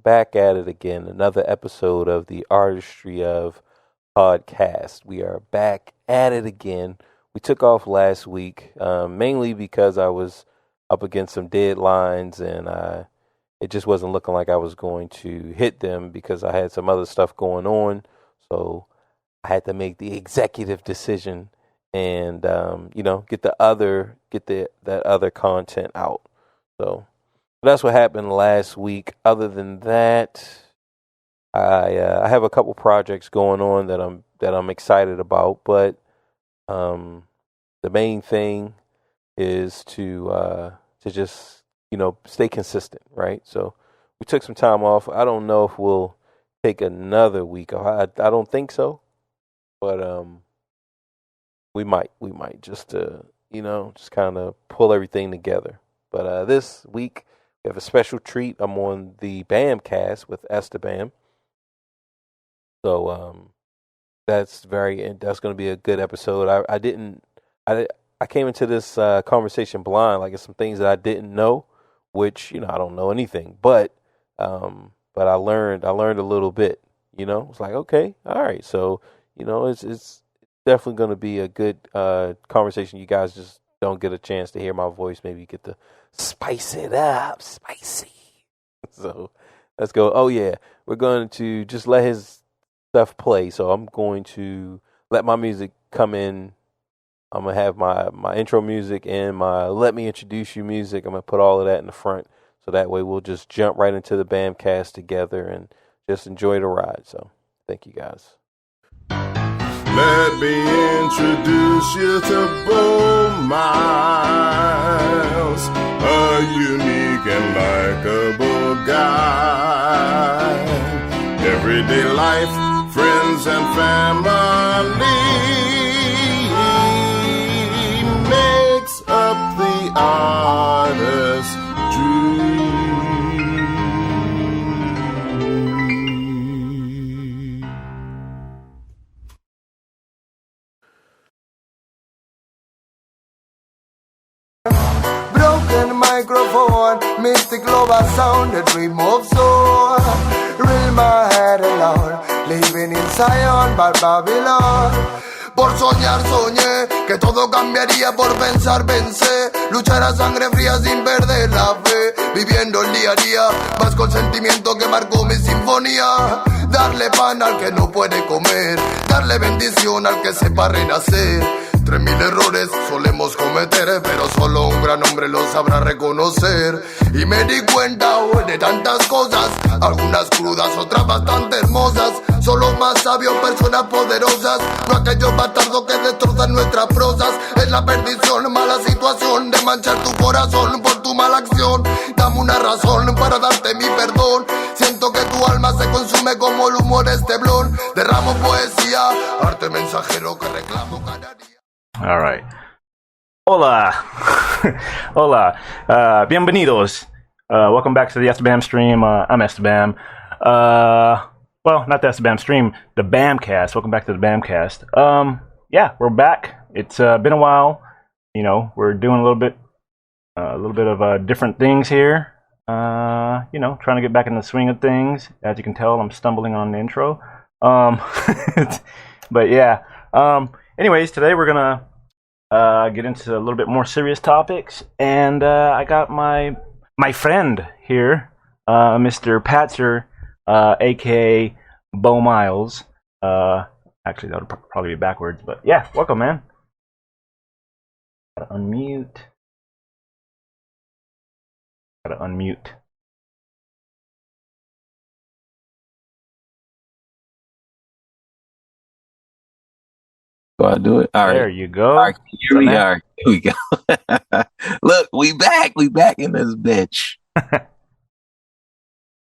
back at it again. Another episode of the Artistry of Podcast. We are back at it again. We took off last week, mainly because I was up against some deadlines and it just wasn't looking like I was going to hit them because I had some other stuff going on. So I had to make the executive decision and get that other content out. So that's what happened last week. Other than that, I have a couple projects going on that I'm excited about, but the main thing is to just stay consistent, right? So we took some time off. I don't know if we'll take another week. I don't think so, but we might just just kind of pull everything together. But this week we have a special treat. I'm on the Bamcast with Esteban. So that's going to be a good episode. I came into this conversation blind. Like, it's some things that I didn't know, which I don't know anything, but I learned a little bit. It's like, okay, all right. So it's definitely going to be a good conversation. You guys just don't get a chance to hear my voice. Maybe you get to spice it up, spicy. So let's go. Oh yeah, we're going to just let his stuff play. So I'm going to let my music come in. I'm going to have my intro music and my let me introduce you music. I'm going to put all of that in the front. So that way we'll just jump right into the Bamcast together and just enjoy the ride. So thank you guys. Let me introduce you to Bo Miles, a unique and likable guy. Everyday life, friends and family makes up the artist's dream. Broken microphone, mystic global sound, the dream of soul. Reel my head alone, living in Zion, but Babylon. Por soñar soñé que todo cambiaría, por pensar pensé, luchar a sangre fría sin perder la fe, viviendo el día a día, más con sentimiento que marcó mi sinfonía. Darle pan al que no puede comer, darle bendición al que sepa renacer. 3000 errores solemos cometer, pero solo un gran hombre los sabrá reconocer. Y me di cuenta de tantas cosas, algunas crudas, otras bastante hermosas. Son los más sabios, personas poderosas, no aquellos bastardos que destrozan nuestras prosas. Es la perdición, mala situación de manchar tu corazón por tu mala acción. Dame una razón para darte mi perdón. Siento que tu alma se consume como el humo de este blon. Derramo poesía, arte mensajero que reclamo cada día. All right. Hola. Hola. Bienvenidos. Welcome back to the Esteban stream. I'm Esteban. Well, not the Esteban stream, the Bamcast. Welcome back to the Bamcast. Yeah, we're back. It's been a while. We're doing a little bit of different things here. Trying to get back in the swing of things. As you can tell, I'm stumbling on the intro. But yeah. Anyways, today we're gonna get into a little bit more serious topics, and I got my friend here, Mr. Patzer, aka Bo Miles. Actually, that would probably be backwards, but yeah, welcome, man. Gotta unmute. Go ahead, do it. All right. There you go. All right, here we are. Here we go. Look, we back in this bitch.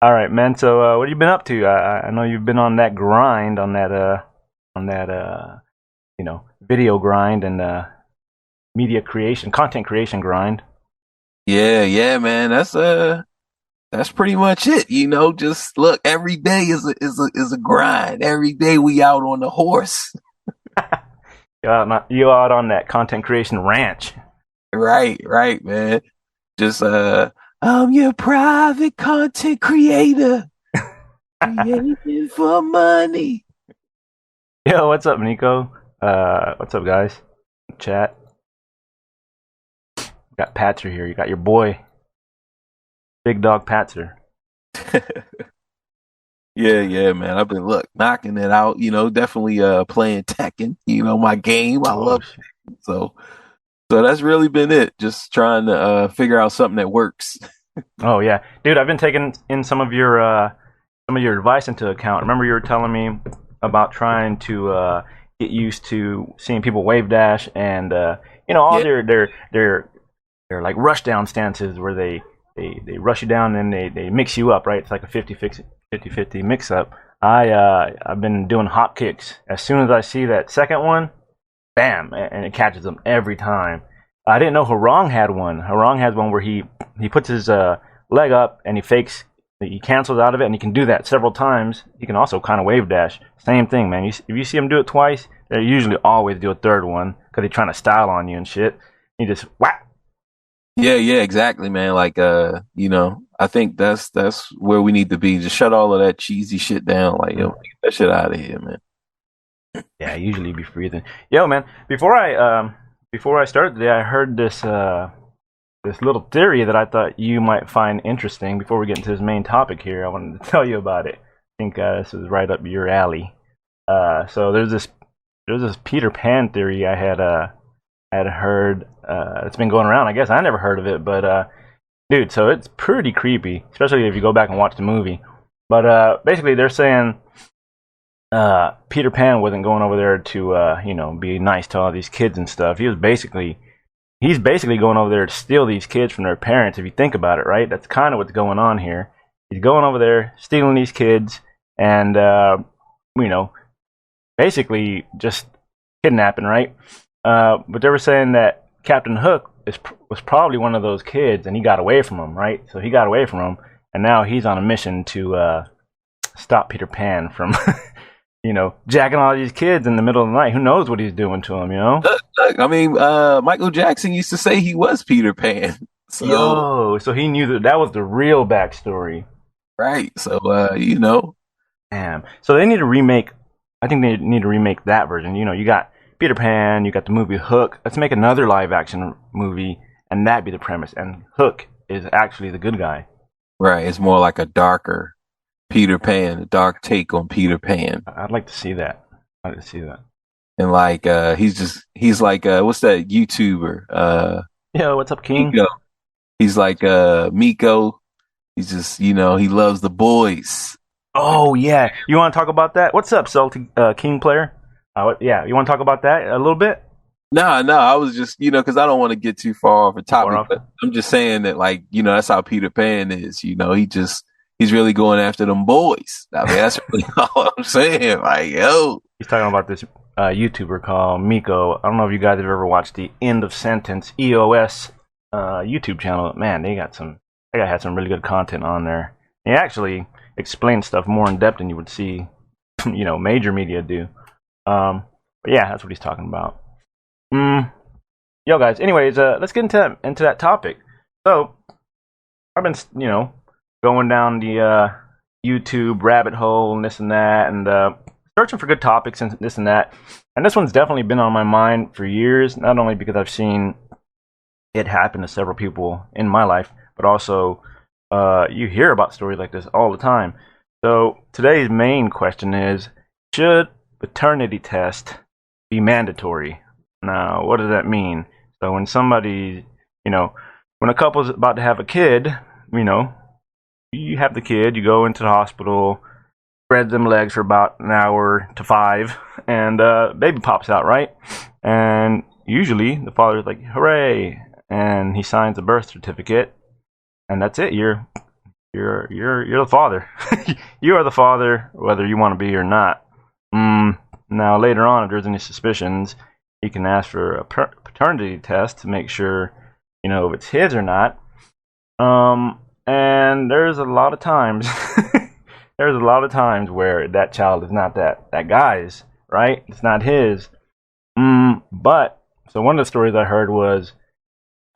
All right, man. So, what have you been up to? I know you've been on that grind, on that video grind and media creation, content creation grind. Yeah, man. That's pretty much it. Just look. Every day is a grind. Every day we out on the horse. You out on that content creation ranch. Right, man. Just I'm your private content creator. Creating for money. Yo, what's up, Nico? What's up, guys? Chat. Got Patzer here. You got your boy, Big Dog Patzer. Yeah, man. I've been knocking it out. Definitely playing Tekken. My game. I Oh, love it. So that's really been it. Just trying to figure out something that works. oh yeah, dude. I've been taking in some of your advice into account. Remember, you were telling me about trying to get used to seeing people wave dash and all Yeah, their like rush down stances where they rush you down and they mix you up, right? It's like a 50-50 mix up. I've been doing hop kicks. As soon as I see that second one, bam, and it catches them every time. I didn't know Harong had one. Harong has one where he puts his leg up and he cancels out of it, and he can do that several times. He can also kind of wave dash. Same thing, man. If you see him do it twice, they usually always do a third one because they're trying to style on you and shit. You just whack. yeah, exactly, man. Like, I think that's where we need to be. Just shut all of that cheesy shit down. Like, yo, get that shit out of here, man. Yeah, usually be breathing. Yo, man. Before I started today, I heard this little theory that I thought you might find interesting. Before we get into this main topic here, I wanted to tell you about it. I think this is right up your alley. So there's this Peter Pan theory I had heard. It's been going around. I guess I never heard of it, but dude, so it's pretty creepy, especially if you go back and watch the movie. But basically, they're saying Peter Pan wasn't going over there to be nice to all these kids and stuff. He's basically going over there to steal these kids from their parents. If you think about it, right? That's kind of what's going on here. He's going over there, stealing these kids, and basically just kidnapping, right? But they were saying that Captain Hook was probably one of those kids, and he got away from him, right? So he got away from him, and now he's on a mission to stop Peter Pan from, jacking all these kids in the middle of the night. Who knows what he's doing to them, Look, I mean, Michael Jackson used to say he was Peter Pan. So, Yo, so he knew that was the real backstory. right. So, Damn. So they need to remake. I think they need to remake that version. You got Peter Pan, you got the movie Hook. Let's make another live action movie, and that be the premise. And Hook is actually the good guy. right. It's more like a darker Peter Pan, a dark take on Peter Pan. I'd like to see that. I'd like to see that. And like, he's like, what's that YouTuber? Yo, what's up, King? Miko. He's like, Miko. He's just, he loves the boys. Oh yeah, you want to talk about that? What's up, Salty King player? Yeah, you want to talk about that a little bit? No, I was just, because I don't want to get too far off the topic, Far off. but I'm just saying that, like, that's how Peter Pan is. He's really going after them boys. I mean, that's really all I'm saying. Like, yo, He's talking about this YouTuber called Miko. I don't know if you guys have ever watched the End of Sentence EOS YouTube channel. Man, they got some. They had some really good content on there. He actually explains stuff more in depth than you would see, major media do. But yeah, that's what he's talking about. Yo, guys. Anyways, let's get into that topic. So, I've been, going down the YouTube rabbit hole and this and that, and searching for good topics and this and that. And this one's definitely been on my mind for years, not only because I've seen it happen to several people in my life, but also you hear about stories like this all the time. So today's main question is, should paternity test be mandatory? Now, what does that mean? So when somebody, when a couple's about to have a kid, you have the kid, you go into the hospital, spread them legs for about an hour to 5, and baby pops out, right? And usually the father's like, hooray, and he signs a birth certificate, and that's it. You're the father. You are the father, whether you want to be or not. Now later on, if there's any suspicions, he can ask for a paternity test to make sure, if it's his or not. And there's a lot of times, where that child is not that guy's, right? It's not his. But so one of the stories I heard was,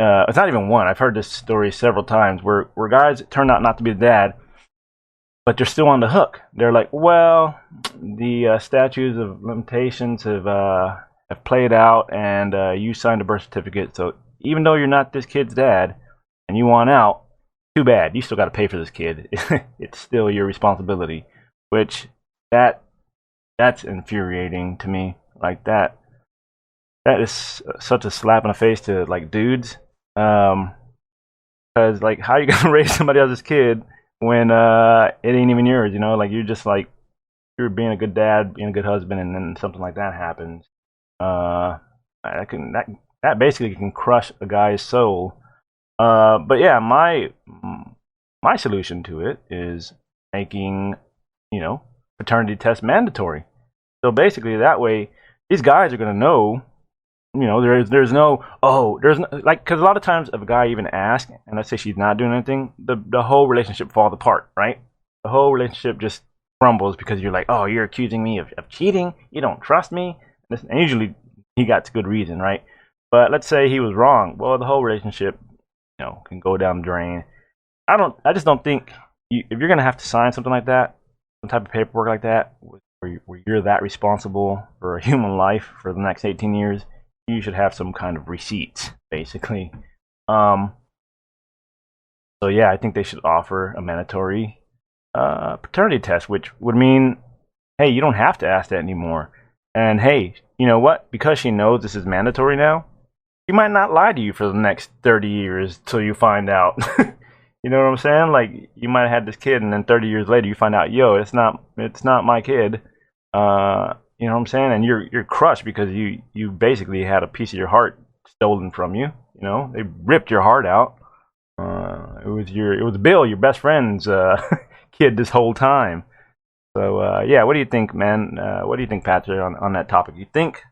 it's not even one. I've heard this story several times where guys turned out not to be the dad, but they're still on the hook. They're like, well, the statutes of limitations have played out, and you signed a birth certificate. So even though you're not this kid's dad, and you want out, too bad. You still got to pay for this kid. It's still your responsibility. Which that's infuriating to me. Like that is such a slap in the face to like dudes. Because like, how are you gonna raise somebody else's kid when it ain't even yours? You know, like you're just like you're being a good dad, being a good husband, and then something like that happens. That basically can crush a guy's soul. But yeah, my solution to it is making, paternity test mandatory. So basically, that way, these guys are gonna know. There's no like, because a lot of times if a guy even asks, and let's say she's not doing anything, the whole relationship falls apart, right? The whole relationship just crumbles because you're like, oh, you're accusing me of cheating. You don't trust me. And usually he got good reason, right? But let's say he was wrong. Well, the whole relationship, can go down the drain. I just don't think if you're gonna have to sign something like that, some type of paperwork like that, where you're that responsible for a human life for the next 18 years, you should have some kind of receipts, basically. So yeah, I think they should offer a mandatory paternity test, which would mean, hey, you don't have to ask that anymore. And hey, you know what? Because she knows this is mandatory now, she might not lie to you for the next 30 years till you find out. You know what I'm saying? Like, you might have had this kid, and then 30 years later, you find out, yo, it's not my kid. You know what I'm saying? And you're crushed because you basically had a piece of your heart stolen from you. You know, they ripped your heart out. It was Bill, your best friend's kid, this whole time. So yeah, what do you think, man? What do you think, Patrick, on that topic? You think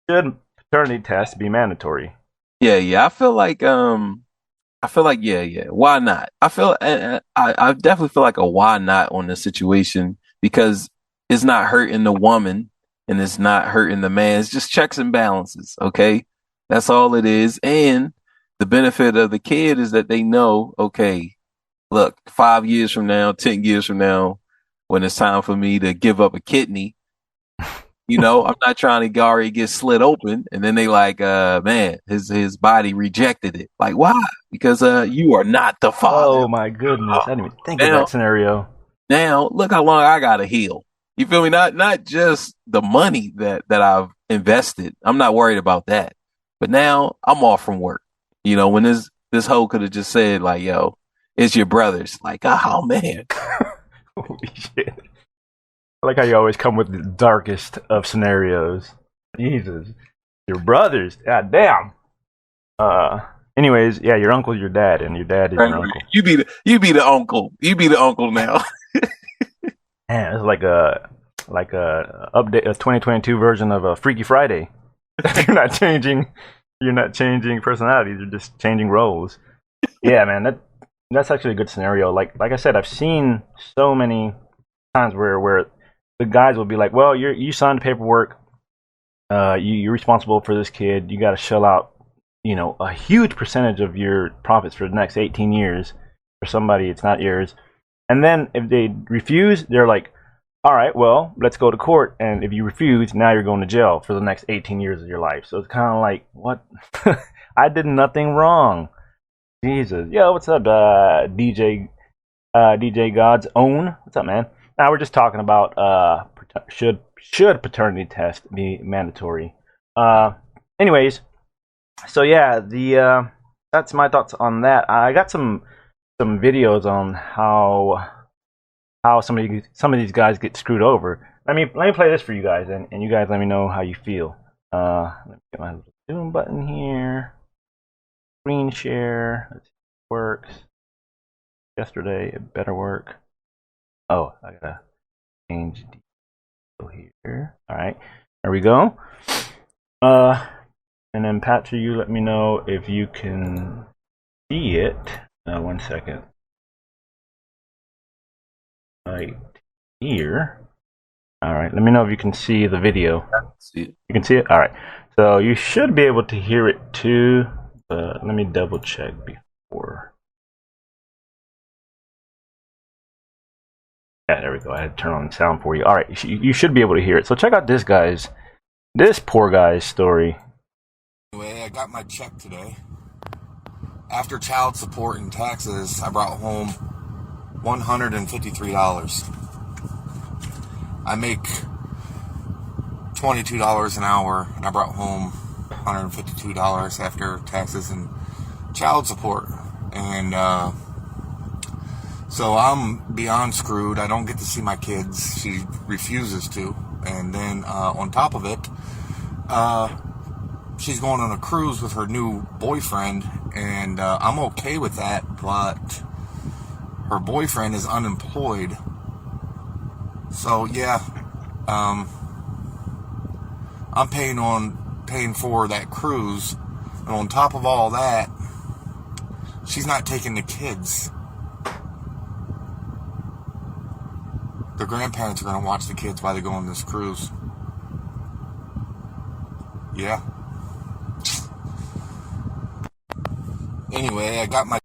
should paternity tests be mandatory? Yeah. I feel like yeah. Why not? I definitely feel like a why not on the situation, because it's not hurting the woman and it's not hurting the man. It's just checks and balances. Okay, that's all it is. And the benefit of the kid is that they know, okay, look, 5 years from now, 10 years from now, when it's time for me to give up a kidney, I'm not trying to already get slit open, and then they like, man, his body rejected it. Like, why? Because you are not the father. Oh my goodness, I didn't even think of that scenario. Now look how long I gotta heal. You feel me? Not just the money that I've invested. I'm not worried about that. But now I'm off from work. When this hoe could have just said like, yo, it's your brother's. Like, oh man. Holy shit. I like how you always come with the darkest of scenarios. Jesus. Your brothers. God damn. Anyways, yeah, your uncle's your dad, and your dad is your uncle. You be the uncle. You be the uncle now. Man, it's like a update, a 2022 version of a Freaky Friday. You're not changing personalities. You're just changing roles. Yeah, man, that's actually a good scenario. Like I said, I've seen so many times where the guys will be like, well, you signed the paperwork. You're responsible for this kid. You got to shell out, a huge percentage of your profits for the next 18 years for somebody it's not yours. And then if they refuse, they're like, all right, well, let's go to court. And if you refuse, now you're going to jail for the next 18 years of your life. So it's kind of like, what? I did nothing wrong. Jesus. Yo, what's up, DJ God's Own? What's up, man? Now we're just talking about should paternity test be mandatory. Anyways, so yeah, that's my thoughts on that. I got some videos on how some of these guys get screwed over. Let me play this for you guys, and you guys let me know how you feel. Let me get my Zoom button here. Screen share. Let's see if it works. Yesterday it better work. Oh, I gotta change here. All right, there we go. And then Patrick, you let me know if you can see it. 1 second. Right here. All right, let me know if you can see the video. See it. You can see it? All right. So you should be able to hear it too, but let me double check before. Yeah, there we go. I had to turn on the sound for you. All right, you should be able to hear it. So check out this poor guy's story. Anyway, I got my check today. After child support and taxes, I brought home $153. I make $22 an hour, and I brought home $152 after taxes and child support. And so I'm beyond screwed. I don't get to see my kids. She refuses to. And then on top of it, she's going on a cruise with her new boyfriend, and I'm okay with that, but her boyfriend is unemployed. So yeah, I'm paying for that cruise, and on top of all that, she's not taking the kids. The grandparents are going to watch the kids while they go on this cruise. Yeah. Anyway, I got my...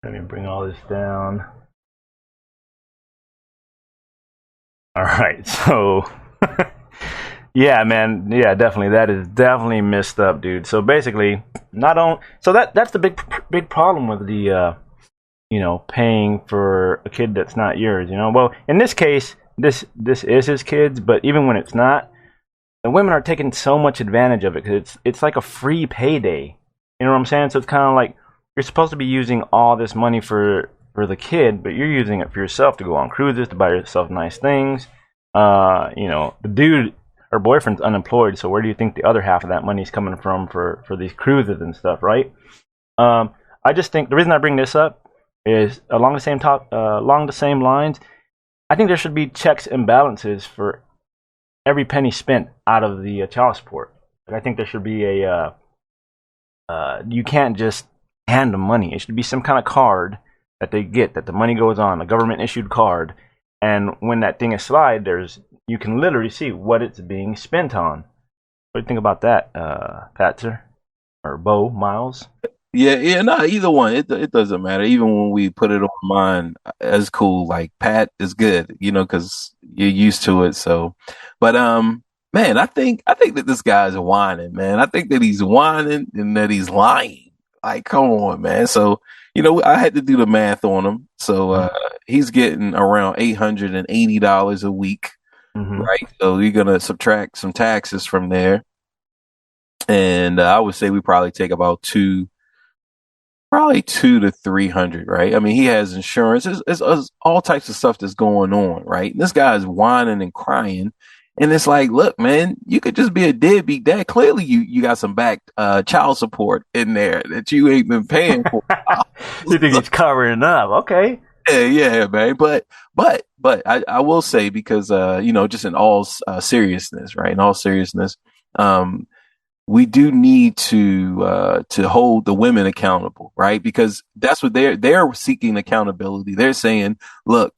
Let me bring all this down. All right, so... yeah, man. Yeah, definitely. That is definitely messed up, dude. So basically, that's the big problem with the paying for a kid that's not yours. Well, in this case, this is his kids, but even when it's not, the women are taking so much advantage of it because it's like a free payday. You know what I'm saying? So it's kind of like you're supposed to be using all this money for the kid, but you're using it for yourself to go on cruises, to buy yourself nice things. The dude, her boyfriend's unemployed, so where do you think the other half of that money is coming from for these cruises and stuff, right? I just think the reason I bring this up is along the same lines. I think there should be checks and balances for every penny spent out of the child support. I think there should be you can't just hand them money. It should be some kind of card that they get, that the money goes on, a government issued card, and when that thing is slide, you can literally see what it's being spent on. What do you think about that, Patzer or Bo Miles? Yeah, no, either one. It doesn't matter. Even when we put it on mine, it's cool. Like Pat is good, because you're used to it. So, but man, I think that this guy's whining, man. I think that he's whining and that he's lying. Like, come on, man. So, I had to do the math on him. So, he's getting around $880 a week, right? So you're gonna subtract some taxes from there, and I would say we probably take about probably 200 to 300, right? I mean, he has insurance. It's all types of stuff that's going on, right? And this guy's whining and crying. And it's like, look, man, you could just be a deadbeat dad. Clearly, you got some back child support in there that you ain't been paying for. You think he's covering up? Okay. Yeah, man. But I will say, because just in all seriousness, right? In all seriousness, we do need to hold the women accountable, right? Because that's what they're seeking accountability. They're saying, look,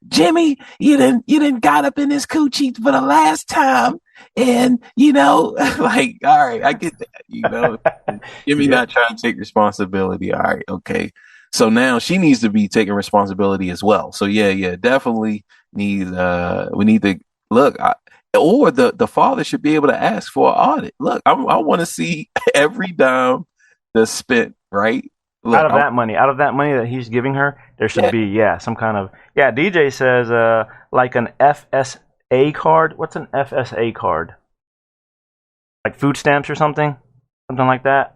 Jimmy, you didn't got up in this coochie for the last time. And, like, all right, I get that, Jimmy not trying to take responsibility. All right. Okay. So now she needs to be taking responsibility as well. So yeah, definitely we need to look, or the father should be able to ask for an audit. Look, I want to see every dime that's spent, right? Look, out of that money that he's giving her, there should be some kind of DJ says like an FSA card. What's an FSA card? Like food stamps or something like that.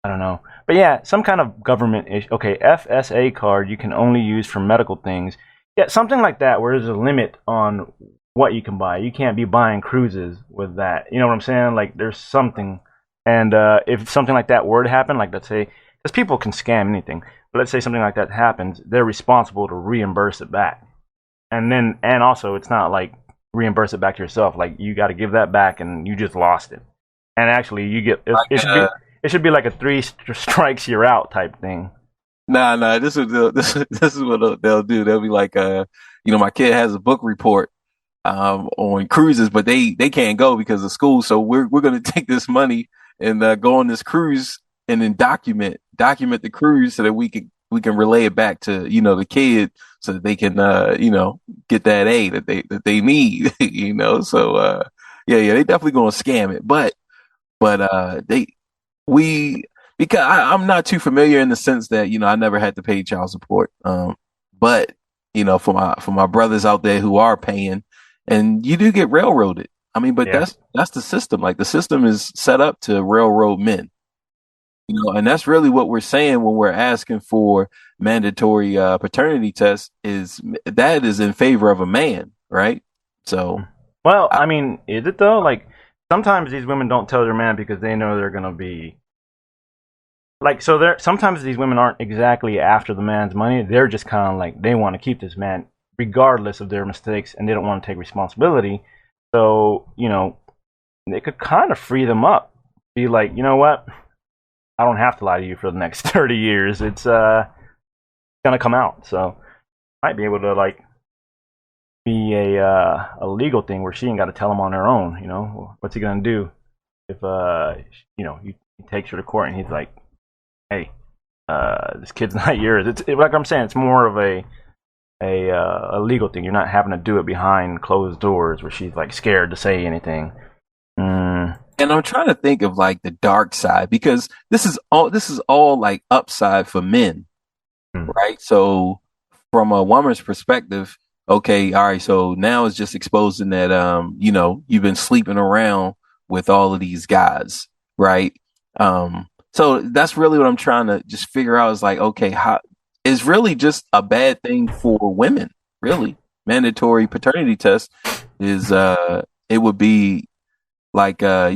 I don't know, but some kind of government issue. Okay, FSA card you can only use for medical things. Yeah, something like that, where there's a limit on what you can buy. You can't be buying cruises with that. You know what I'm saying? Like, there's something. And if something like that were to happen, like, let's say, because people can scam anything, but let's say something like that happens, they're responsible to reimburse it back. And also, it's not like reimburse it back to yourself. Like, you got to give that back and you just lost it. And actually, you get it should be like a 3 strikes you're out type thing. Nah. This is what they'll do. They'll be like, my kid has a book report on cruises, but they can't go because of school. So we're going to take this money and go on this cruise and then document document the cruise so that we can relay it back to the kid so that they can get that A that they need. So yeah, they definitely gonna scam it, but they we because I'm not too familiar in the sense that I never had to pay child support. But for my brothers out there who are paying, and you do get railroaded. I mean, but Yeah. that's the system. Like the system is set up to railroad men. And that's really what we're saying when we're asking for mandatory paternity tests. Is that is in favor of a man, right? So, Well, I mean, is it though? Like sometimes these women don't tell their man because they know they're gonna be like so. They're sometimes these women aren't exactly after the man's money. They're just kind of like they want to keep this man regardless of their mistakes, and they don't want to take responsibility. So they could kind of free them up. Be like, you know what? I don't have to lie to you for the next 30 years. It's gonna come out. So might be able to like be a legal thing where she ain't got to tell him on her own. What's he gonna do if he takes her to court and he's like, hey, this kid's not yours. It's like I'm saying, it's more of a legal thing. You're not having to do it behind closed doors where she's like scared to say anything. And I'm trying to think of like the dark side because this is all like upside for men, right? So from a woman's perspective, okay, all right, so now it's just exposing that you've been sleeping around with all of these guys, right? So that's really what I'm trying to just figure out is like, okay, how it's really just a bad thing for women, really. Mandatory paternity test is it would be like I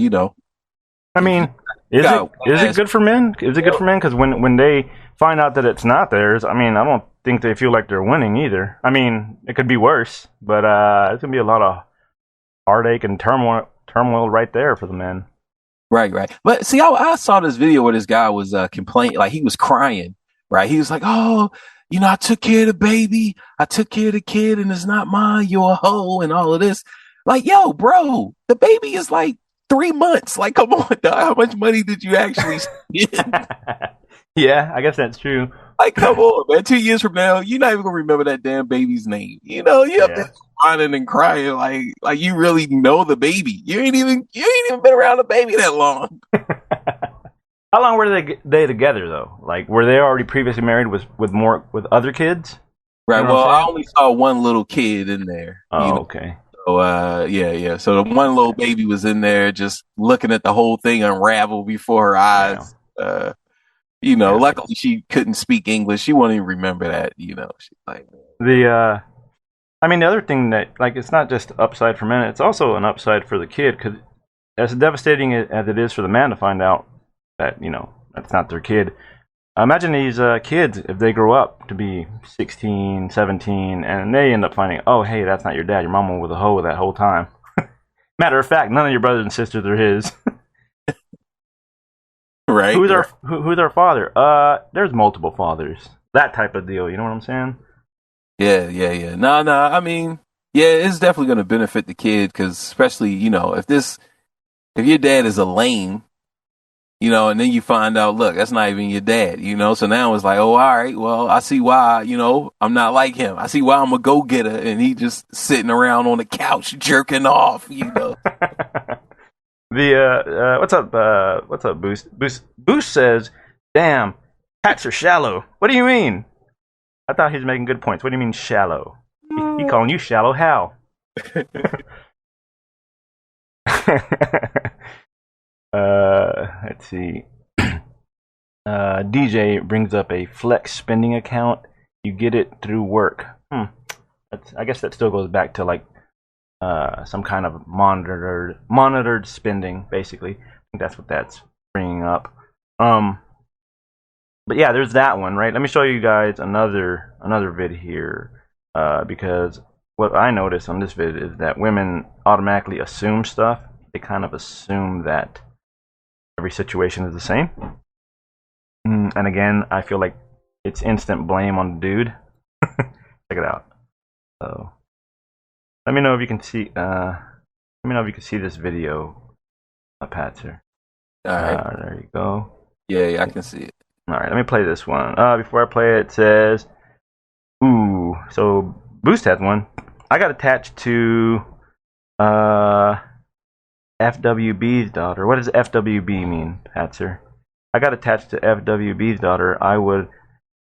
mean, is it good for men? Is it good for men? Because when they find out that it's not theirs, I mean, I don't think they feel like they're winning either. I mean, it could be worse, but it's gonna be a lot of heartache and turmoil right there for the men. Right. But see, I saw this video where this guy was complaining, like he was crying, right? He was like, "Oh, I took care of the baby, I took care of the kid, and it's not mine. You're a hoe," and all of this. Like, yo, bro, the baby is like 3 months. Like, come on, dog. How much money did you actually spend? Yeah, I guess that's true. Like, come on, man. 2 years from now, you're not even gonna remember that damn baby's name. You up there whining and crying like you really know the baby. You ain't even been around the baby that long. How long were they together though? Like, were they already previously married with other kids? Right. Well, I only saw one little kid in there. Oh, okay. So, yeah. So the one little baby was in there just looking at the whole thing unravel before her eyes. Yeah. Luckily she couldn't speak English. She won't even remember that, She's like the other thing that, like, it's not just upside for men, it's also an upside for the kid, because as devastating as it is for the man to find out that, that's not their kid, imagine these kids, if they grow up to be 16, 17, and they end up finding, oh, hey, that's not your dad, your mama was a hoe that whole time. Matter of fact, none of your brothers and sisters are his. Right. Who's our father? There's multiple fathers. That type of deal, you know what I'm saying? Yeah. No. I mean, yeah, it's definitely going to benefit the kid because, especially, if your dad is a lame, and then you find out, look, that's not even your dad, So now it's like, oh, all right, well, I see why, I'm not like him. I see why I'm a go getter, and he just sitting around on the couch jerking off, What's up, Boost? Boost says, "Damn, cats are shallow." What do you mean? I thought he was making good points. What do you mean shallow? He calling you shallow? How? Let's see. DJ brings up a flex spending account. You get it through work. I guess that still goes back to like some kind of monitored spending, basically. I think that's what that's bringing up. But yeah, there's that one, right? Let me show you guys another vid here, because what I noticed on this vid is that women automatically assume stuff. They kind of assume that every situation is the same. And again, I feel like it's instant blame on the dude. Check it out. So let me know if you can see. Let me know if you can see this video, Patzer. All right. There you go. Yeah, I can see it. All right, let me play this one. Before I play it, it says, ooh, so Boost has one. I got attached to FWB's daughter. What does FWB mean, Patser? I got attached to FWB's daughter. I would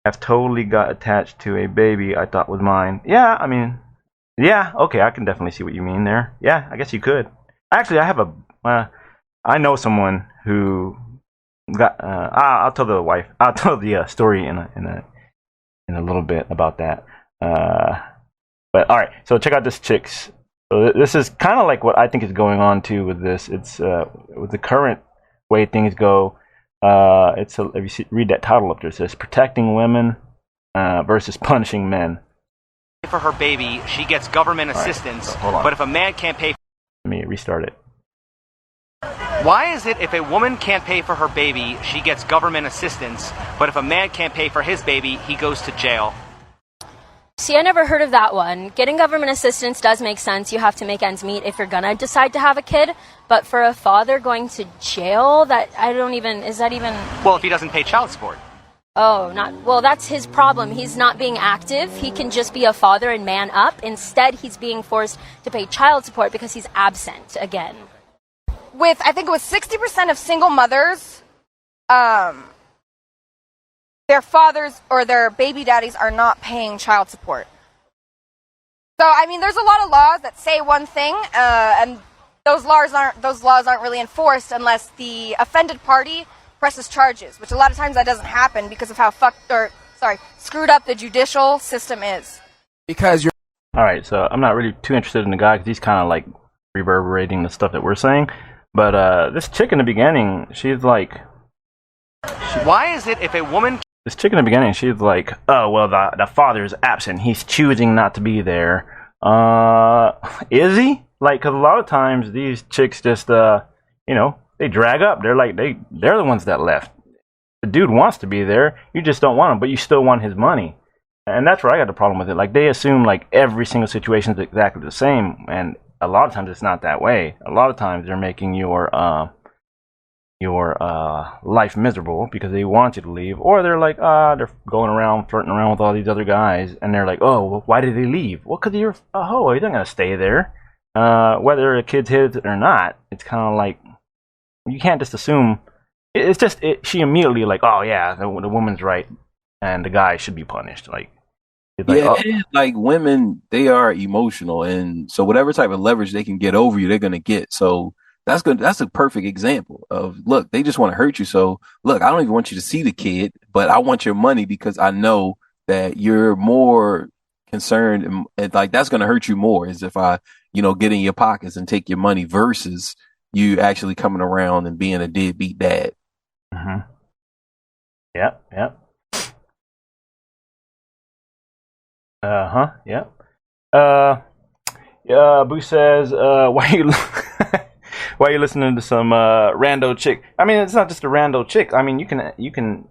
have totally got attached to a baby I thought was mine. Yeah, I mean, yeah, okay, I can definitely see what you mean there. Yeah, I guess you could. Actually, I know someone who got. I'll tell the wife. I'll tell the story in a little bit about that. But all right, so check out this chicks. So this is kind of like what I think is going on too with this. It's with the current way things go. If you read that title up there, it says protecting women versus punishing men. For her baby, she gets government assistance. So hold on. But if a man can't pay, Let me restart it. why is it if a woman can't pay for her baby, she gets government assistance, but if a man can't pay for his baby, he goes to jail? See, I never heard of that one. Getting government assistance does make sense. You have to make ends meet if you're gonna decide to have a kid. But for a father going to jail, is that even... Well, if he doesn't pay child support. Oh, well, that's his problem. He's not being active. He can just be a father and man up. Instead, he's being forced to pay child support because he's absent again. I think it was 60% of single mothers, their fathers or their baby daddies are not paying child support. So, I mean, there's a lot of laws that say one thing, and those laws aren't really enforced unless the offended party presses charges, which a lot of times that doesn't happen because of how screwed up the judicial system is. Because you're... All right, so I'm not really too interested in the guy because he's kind of like reverberating the stuff that we're saying. But this chick in the beginning, she's like... Why is it if a woman... This chick in the beginning, she's like, oh, well, the father is absent. He's choosing not to be there. Is he? Like, because a lot of times these chicks just, they drag up. They're like, they're the ones that left. The dude wants to be there. You just don't want him, but you still want his money. And that's where I got the problem with it. Like, they assume, like, every single situation is exactly the same. And a lot of times it's not that way. A lot of times they're making your life miserable because they want you to leave, or they're like, they're going around flirting around with all these other guys, and they're like, oh, well, why did he leave? Well, because you're a hoe. He's not gonna stay there, whether a kid's his or not. It's kind of like you can't just assume. It's just she immediately like, oh yeah, the woman's right, and the guy should be punished. Like, it's like, yeah, and like women, they are emotional, and so whatever type of leverage they can get over you, they're gonna get. So that's good. That's a perfect example of, look, they just want to hurt you. So look, I don't even want you to see the kid, but I want your money because I know that you're more concerned, and like that's going to hurt you more is if I, get in your pockets and take your money versus you actually coming around and being a deadbeat dad. Mm-hmm. Yep. Yep. Boo says, why are you listening to some rando chick? I mean, it's not just a rando chick. I mean, you can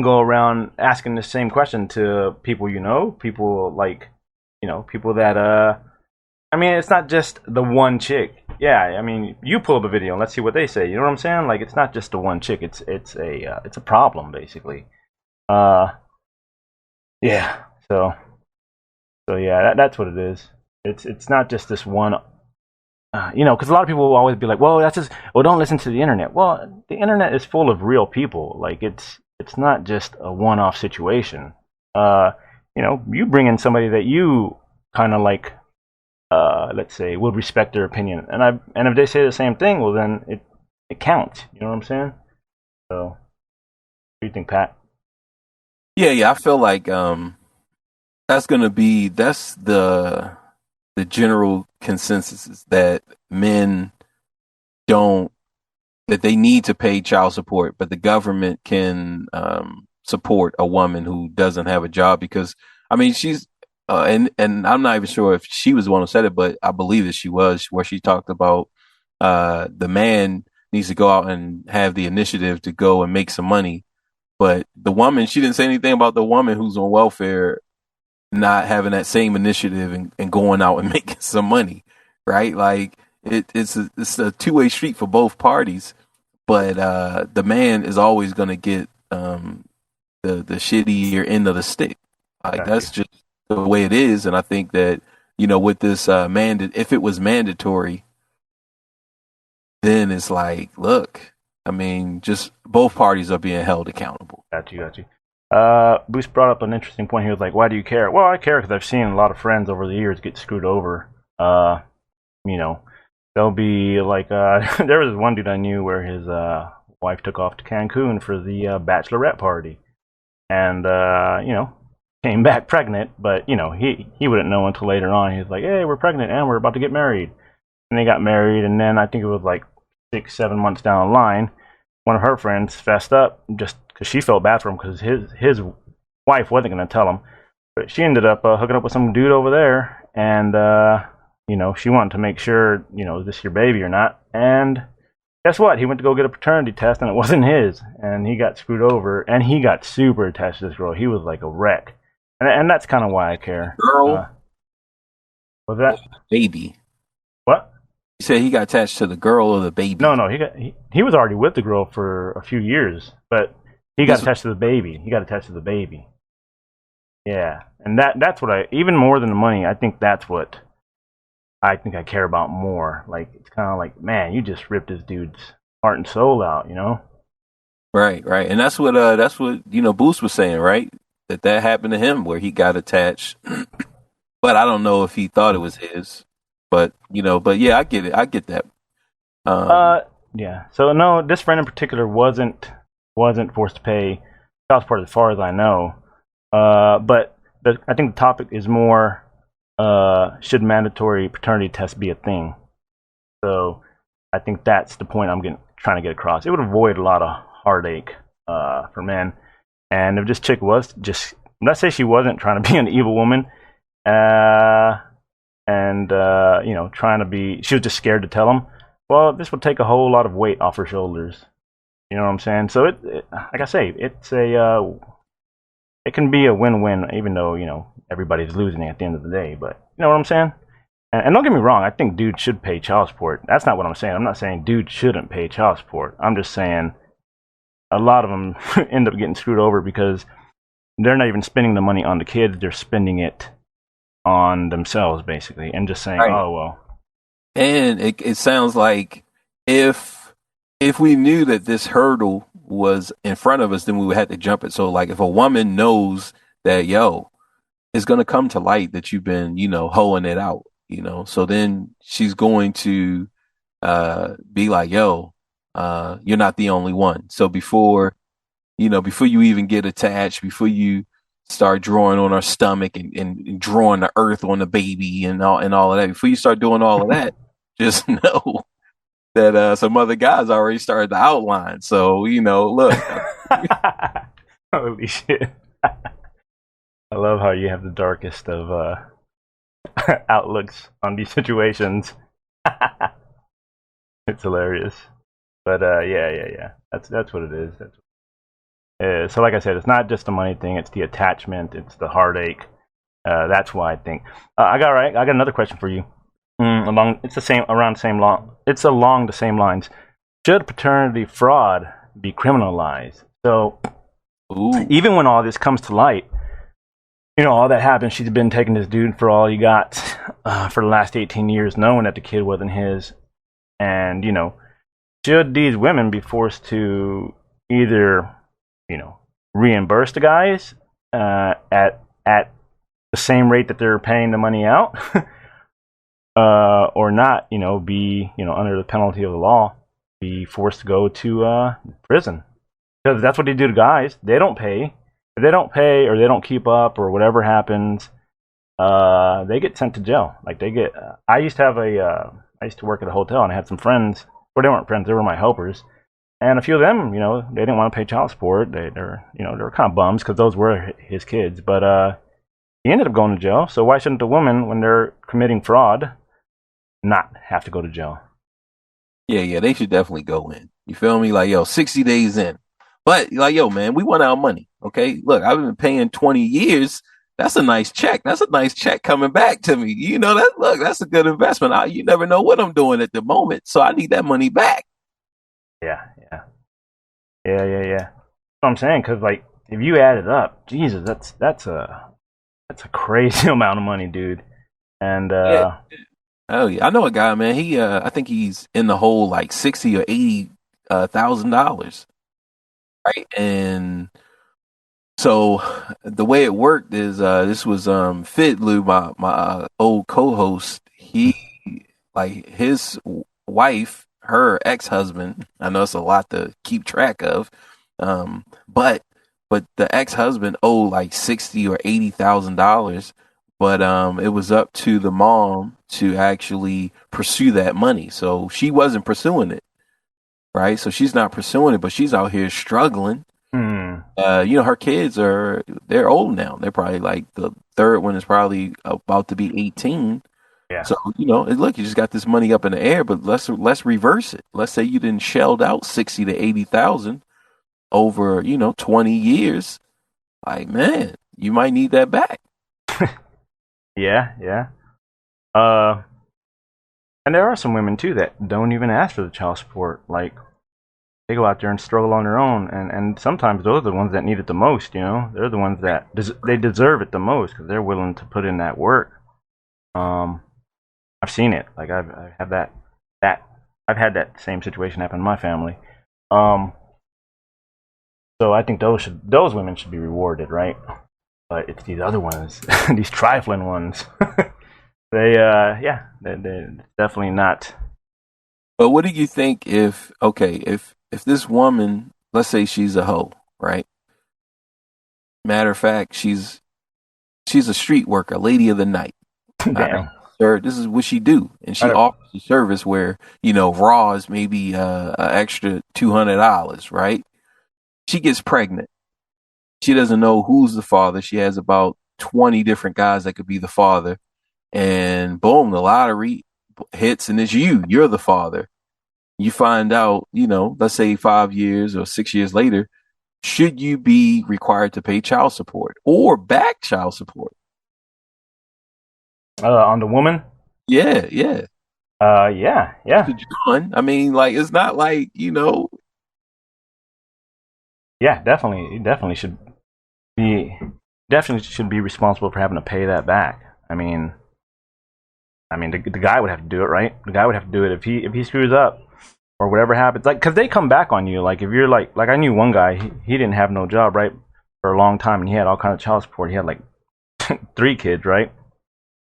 go around asking the same question to people people like, people that I mean, it's not just the one chick. Yeah, I mean, you pull up a video and let's see what they say. You know what I'm saying? Like, it's not just the one chick. It's a problem basically. Yeah. So yeah, that's what it is. It's not just this one. Because a lot of people will always be like, well, don't listen to the internet. Well, the internet is full of real people. Like, it's not just a one-off situation. You bring in somebody that you kind of like, let's say, would respect their opinion. And if they say the same thing, well, then it counts. You know what I'm saying? So, what do you think, Pat? Yeah, I feel like that's the general consensus is that men that they need to pay child support, but the government can support a woman who doesn't have a job because, I mean, she's and I'm not even sure if she was the one who said it, but I believe that she was, where she talked about the man needs to go out and have the initiative to go and make some money, but the woman, she didn't say anything about the woman who's on welfare not having that same initiative and going out and making some money, right? Like it's a two-way street for both parties, but the man is always going to get the shittier end of the stick. Like Got you. that's just the way it is, and I think that with this if it was mandatory, then it's like, look, I mean, just both parties are being held accountable. Got you. Bruce brought up an interesting point. He was like, "Why do you care?" Well, I care because I've seen a lot of friends over the years get screwed over. You know, they'll be like, there was one dude I knew where his wife took off to Cancun for the bachelorette party, and came back pregnant. But he wouldn't know until later on. He was like, "Hey, we're pregnant and we're about to get married," and they got married, and then I think it was like 6-7 months down the line, one of her friends fessed up just because she felt bad for him because his wife wasn't going to tell him, but she ended up hooking up with some dude over there, and she wanted to make sure is this your baby or not, and guess what? He went to go get a paternity test and it wasn't his, and he got screwed over, and he got super attached to this girl. He was like a wreck, and that's kind of why I care. Girl, was that baby? What? You said he got attached to the girl or the baby? No, he was already with the girl for a few years, but he got attached to the baby. He got attached to the baby. Yeah, and that's what even more than the money, I think that's what I think I care about more. Like, it's kind of like, man, you just ripped this dude's heart and soul out, Right, and that's what Boost was saying, right? That happened to him where he got attached, but I don't know if he thought it was his. But yeah, I get it. I get that. Yeah. So no, this friend in particular wasn't forced to pay child support as far as I know. But I think the topic is more, should mandatory paternity tests be a thing? So I think that's the point I'm trying to get across. It would avoid a lot of heartache for men. And if this chick was just, let's say she wasn't trying to be an evil woman, trying to be, she was just scared to tell him, well, this would take a whole lot of weight off her shoulders. You know what I'm saying? So it like I say, it's it can be a win-win, even though everybody's losing at the end of the day. But you know what I'm saying? And don't get me wrong, I think dudes should pay child support. That's not what I'm saying. I'm not saying dudes shouldn't pay child support. I'm just saying a lot of them end up getting screwed over because they're not even spending the money on the kids; they're spending it on themselves, basically, and just saying, right. Oh well. And it sounds like if we knew that this hurdle was in front of us, then we would have to jump it. So like if a woman knows that, it's going to come to light that you've been, hoeing it out, so then she's going to be like, you're not the only one. So before you even get attached, before you start drawing on our stomach and drawing the earth on the baby and all of that, before you start doing all of that, just know that some other guys already started the outline. So, look. Holy shit. I love how you have the darkest of outlooks on these situations. It's hilarious. But yeah. That's what it is. So like I said, it's not just the money thing, it's the attachment, it's the heartache. That's why I think. I got another question for you. Along the same lines. Should paternity fraud be criminalized? So, even when all this comes to light, all that happened, she's been taking this dude for all he got for the last 18 years, knowing that the kid wasn't his. And, should these women be forced to either, reimburse the guys at the same rate that they're paying the money out? Or not, be, under the penalty of the law, be forced to go to prison. Because that's what they do to guys. They don't pay. If they don't pay or they don't keep up or whatever happens, they get sent to jail. Like they get. I used to work at a hotel and I had some friends. Well, they weren't friends. They were my helpers. And a few of them, they didn't want to pay child support. They were kind of bums because those were his kids. But he ended up going to jail. So why shouldn't the woman, when they're committing fraud, not have to go to jail? Yeah, they should definitely go in. You feel me? Like, 60 days in. But, like, man, we want our money, okay? Look, I've been paying 20 years. That's a nice check. That's a nice check coming back to me. That's a good investment. You never know what I'm doing at the moment, so I need that money back. Yeah. That's what I'm saying, because, like, if you add it up, Jesus, that's a crazy amount of money, dude. And Yeah. Oh yeah, I know a guy, man. He, I think he's in the hole like 60 or 80 thousand dollars, right? And so the way it worked is, this was Fit Lou, my old co-host. He, like, his wife, her ex-husband. I know it's a lot to keep track of, but the ex-husband owed like 60 or 80 thousand dollars. But it was up to the mom to actually pursue that money. So she wasn't pursuing it, right? So she's not pursuing it, but she's out here struggling. Her kids they're old now. They're probably like, the third one is probably about to be 18. yeah, So, look, you just got this money up in the air, but let's reverse it. Let's say you didn't shelled out 60 to 80,000 over, 20 years. Like, man, you might need that back. yeah. Uh, and there are some women too that don't even ask for the child support. Like, they go out there and struggle on their own, and sometimes those are the ones that need it the most. They're the ones that they deserve it the most because they're willing to put in that work. I've seen it. Like, I have that I've had that same situation happen in my family. So I think those women should be rewarded, right? But it's these other ones, these trifling ones. they're definitely not. But what do you think if this woman, let's say she's a hoe, right? Matter of fact, she's a street worker, lady of the night. Damn. All right, sir, this is what she do, and she offers a service where raw is maybe an extra $200, right? She gets pregnant. She doesn't know who's the father. She has about 20 different guys that could be the father, and boom, the lottery hits, and it's you. You're the father. You find out, let's say 5 years or 6 years later, should you be required to pay child support or back child support? On the woman? Yeah. Yeah. John, I mean, like, it's not like, Yeah, definitely. Definitely should be responsible for having to pay that back. I mean, the guy would have to do it, right? The guy would have to do it if he screws up or whatever happens. Like, because they come back on you. Like, if you're like I knew one guy, he didn't have no job, right, for a long time, and he had all kinds of child support. He had like 3 kids, right?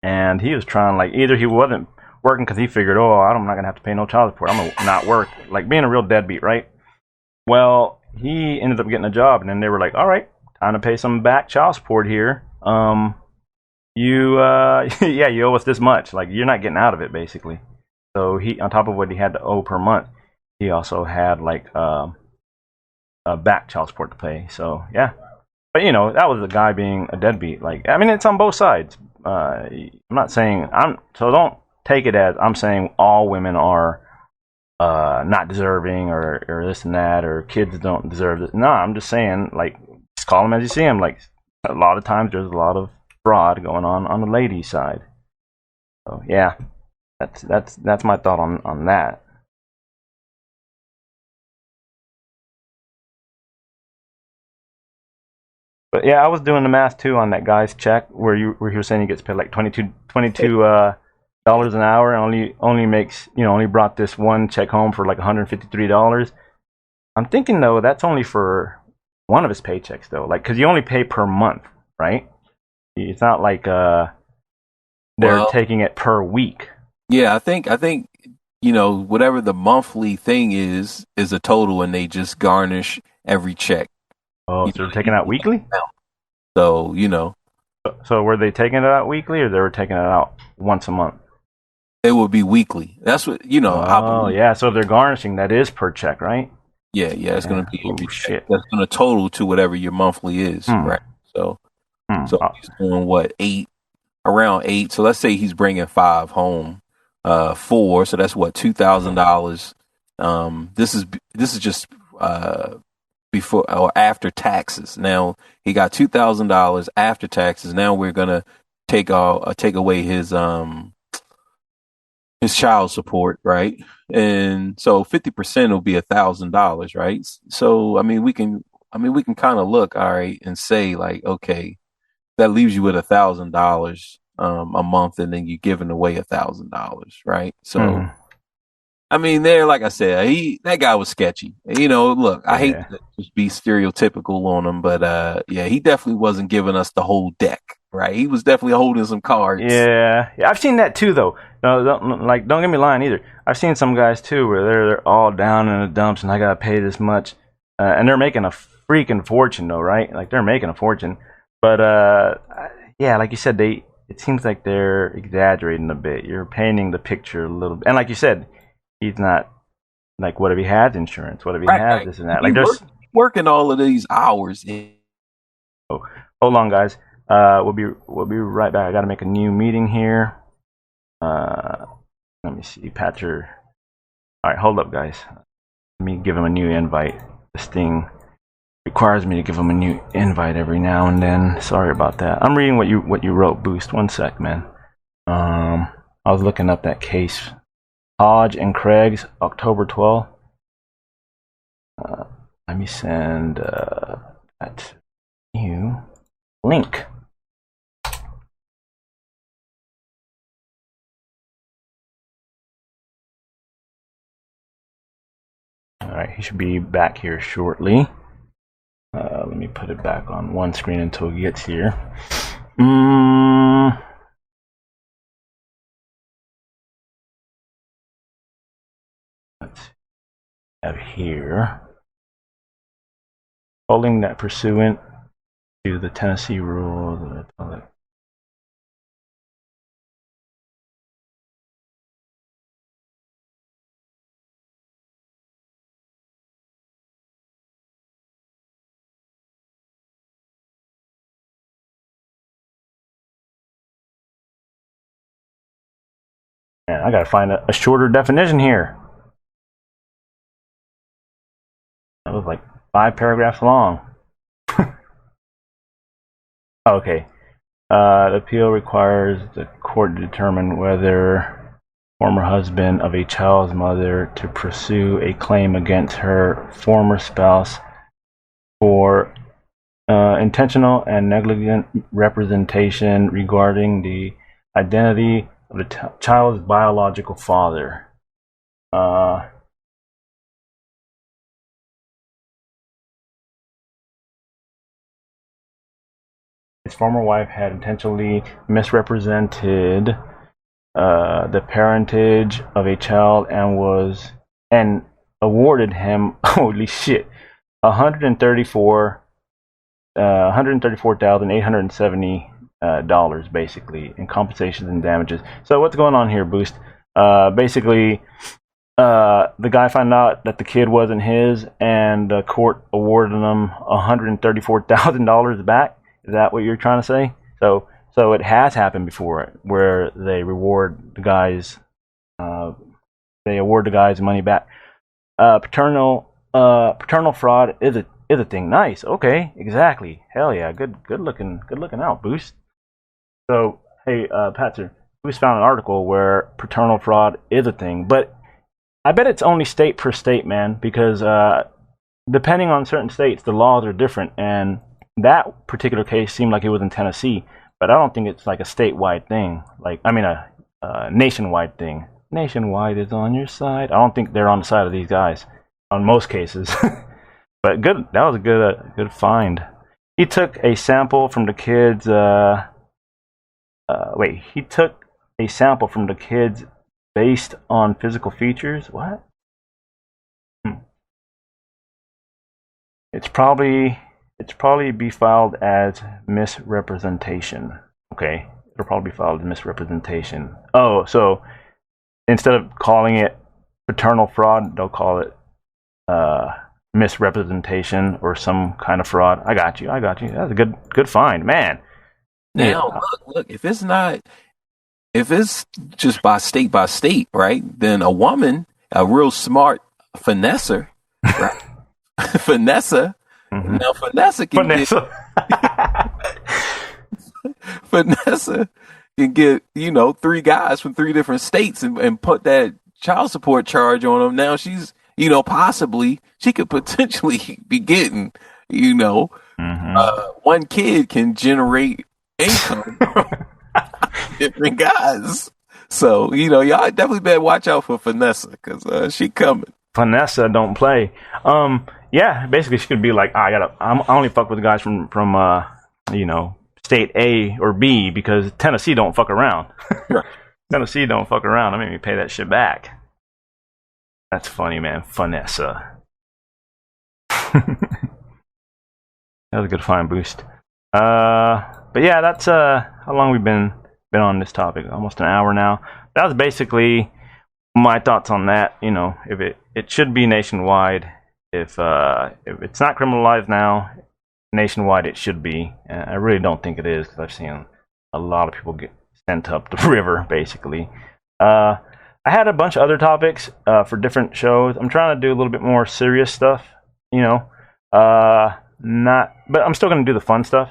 And he was trying, like, either he wasn't working because he figured, I'm not gonna have to pay no child support. I'm gonna not work, like being a real deadbeat, right? Well, he ended up getting a job, and then they were like, all right, time to pay some back child support here. You you owe us this much. Like, you're not getting out of it, basically. So he, on top of what he had to owe per month, he also had like a back child support to pay. So yeah, but that was a guy being a deadbeat. Like, I mean, it's on both sides. I'm not saying so don't take it as I'm saying all women are not deserving or this and that, or kids don't deserve this. No, I'm just saying, like, just call them as you see them. Like, a lot of times there's a lot of fraud going on the ladies' side. So yeah, that's my thought on that. But yeah, I was doing the math too on that guy's check where you were saying he gets paid like $22 dollars an hour, and only makes only brought this one check home for like $153. I'm thinking though that's only for one of his paychecks though, like, because you only pay per month, right? It's not like they're taking it per week. Yeah, I think whatever the monthly thing is a total, and they just garnish every check. Oh, so they're taking it out weekly? So, So were they taking it out weekly, or they were taking it out once a month? It would be weekly. That's what, Oh, yeah. So if they're garnishing, that is per check, right? Yeah. It's going to be every check. That's going to total to whatever your monthly is, right? So he's doing what, around 8. So let's say he's bringing 5 home, 4. So that's what, $2,000. This is just before or after taxes. Now he got $2,000 after taxes. Now we're gonna take away his child support, right? And so 50% will be $1,000, right? So I mean, we can I mean, we can kind of look, all right, and say like, okay, that leaves you with $1,000 a month, and then you're giving away $1,000, right? So, I mean, there, like I said, that guy was sketchy. Look, I hate Yeah. to just be stereotypical on him, but yeah, he definitely wasn't giving us the whole deck, right? He was definitely holding some cards. Yeah, I've seen that too, though. No, don't get me lying either. I've seen some guys too where they're all down in the dumps, and I gotta pay this much, and they're making a freaking fortune, though, right? Like they're making a fortune, but yeah, like you said, it seems like they're exaggerating a bit. You're painting the picture a little bit, and like you said, he's not like, what if he has insurance? What if he has this and that? Like there's working all of these hours. Oh, hold on, guys. We'll be right back. I got to make a new meeting here. Let me see, Patcher. All right, hold up, guys. Let me give him a new invite. This thing requires me to give him a new invite every now and then. Sorry about that. I'm reading what you wrote, Boost. One sec, man. I was looking up that case, Hodge and Craig's, October 12th. Let me send that new link. All right, he should be back here shortly. Let me put it back on one screen until he gets here. Let's have here. Holding that pursuant to the Tennessee rule. Man, I gotta find a shorter definition here. That was like 5 paragraphs long. Okay. The appeal requires the court to determine whether former husband of a child's mother to pursue a claim against her former spouse for intentional and negligent representation regarding the identity of the child's biological father. His former wife had intentionally misrepresented the parentage of a child and awarded him, holy shit, $134,870 basically in compensations and damages. So what's going on here, Boost? Basically, the guy found out that the kid wasn't his, and the court awarded him $134,000 back. Is that what you're trying to say? So it has happened before, where they reward the guys, they award the guys money back. Paternal fraud is a thing. Nice. Okay. Exactly. Hell yeah. Good looking out, Boost. So hey, Patzer, Boost found an article where paternal fraud is a thing, but I bet it's only state per state, man, because depending on certain states, the laws are different, and that particular case seemed like it was in Tennessee, but I don't think it's like a statewide thing. Like, I mean, a nationwide thing. Nationwide is on your side. I don't think they're on the side of these guys on most cases. But good. That was a good find. He took a sample from the kids. He took a sample from the kids based on physical features. What? It's probably be filed as misrepresentation. Okay, it'll probably be filed as misrepresentation. Oh, so instead of calling it paternal fraud, they'll call it misrepresentation or some kind of fraud. I got you. That's a good find, man. Now, look, if it's just by state, right? Then a woman, a real smart Fanessa, right? Fanessa. Mm-hmm. Now Fanessa can get 3 guys from 3 different states and put that child support charge on them. Now she's, possibly she could potentially be getting, You know, Mm-hmm. one kid can generate income from different guys. So, y'all definitely better watch out for Fanessa because she coming. Fanessa don't play. Yeah, basically she could be like, I only fuck with guys from state A or B because Tennessee don't fuck around. Right. Tennessee don't fuck around. I made me pay that shit back. That's funny, man. Fanessa. That was a good fine boost. But yeah, that's how long we've been on this topic. Almost an hour now. That was basically my thoughts on that. If it should be nationwide. If it's not criminalized now, nationwide it should be. I really don't think it is because I've seen a lot of people get sent up the river, basically. I had a bunch of other topics for different shows. I'm trying to do a little bit more serious stuff, but I'm still going to do the fun stuff.